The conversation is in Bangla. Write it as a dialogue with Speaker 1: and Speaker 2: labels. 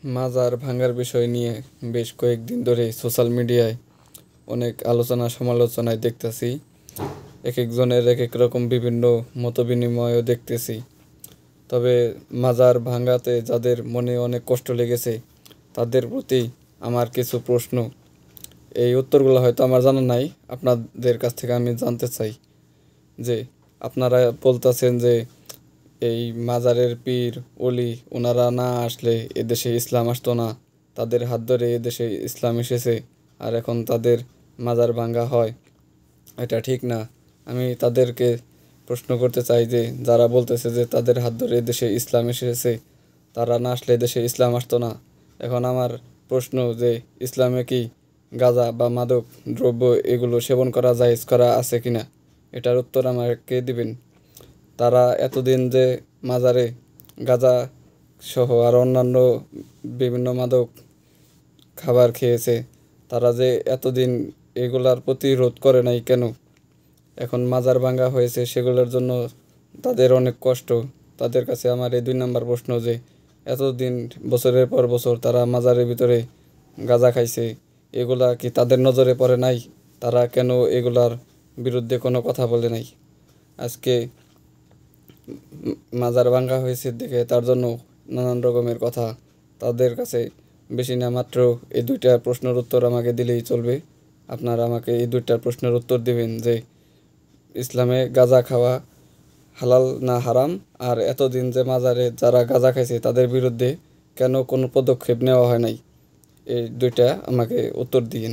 Speaker 1: মাজার ভাঙার বিষয় নিয়ে বেশ কয়েকদিন ধরে সোশ্যাল মিডিয়ায় অনেক আলোচনা সমালোচনায় দেখতেছি। এক একজনের এক এক রকম বিভিন্ন মতবিনিময়ও দেখতেছি। তবে মাজার ভাঙাতে যাদের মনে অনেক কষ্ট লেগেছে তাদের প্রতি আমার কিছু প্রশ্ন। এই উত্তরগুলো হয়তো আমার জানা নাই, আপনাদের কাছ থেকে আমি জানতে চাই যে আপনারা বলতেছেন যে এই মাজারের পীর অলি ওনারা না আসলে এদেশে ইসলাম আসতো না, তাদের হাত ধরে এদেশে ইসলাম এসেছে, আর এখন তাদের মাজার ভাঙ্গা হয়, এটা ঠিক না। আমি তাদেরকে প্রশ্ন করতে চাই যে যারা বলতেছে যে তাদের হাত ধরে এদেশে ইসলাম এসেছে, তারা না আসলে এদেশে ইসলাম আসতো না, এখন আমার প্রশ্ন যে ইসলামে কি গাঁজা বা মাদক দ্রব্য এগুলো সেবন করা জায়েজ করা আছে কিনা, এটার উত্তর আমাকে দিবেন। তারা এতদিন যে মাজারে গাঁজা সহ আর অন্যান্য বিভিন্ন মাদক খাবার খেয়েছে, তারা যে এতদিন এগুলার প্রতিরোধ করে নাই কেন? এখন মাজার ভাঙা হয়েছে সেগুলোর জন্য তাদের অনেক কষ্ট। তাদের কাছে আমার এই 2 নম্বর প্রশ্ন যে এতদিন বছরের পর বছর তারা মাজারের ভিতরে গাঁজা খাইছে, এগুলা কি তাদের নজরে পড়ে নাই? তারা কেন এগুলার বিরুদ্ধে কোনো কথা বলে নাই? আজকে মাজার ভাঙা হয়েছে দেখে তার জন্য নানান রকমের কথা। তাদের কাছে বেশি না মাত্র এই 2টা প্রশ্নের উত্তর আমাকে দিলেই চলবে। আপনারা আমাকে এই 2টা প্রশ্নের উত্তর দিবেন যে ইসলামে গাঁজা খাওয়া হালাল না হারাম, আর এতদিন যে মাজারে যারা গাঁজা খাইছে তাদের বিরুদ্ধে কেন কোনো পদক্ষেপ নেওয়া হয় নাই। এই 2টা আমাকে উত্তর দিন।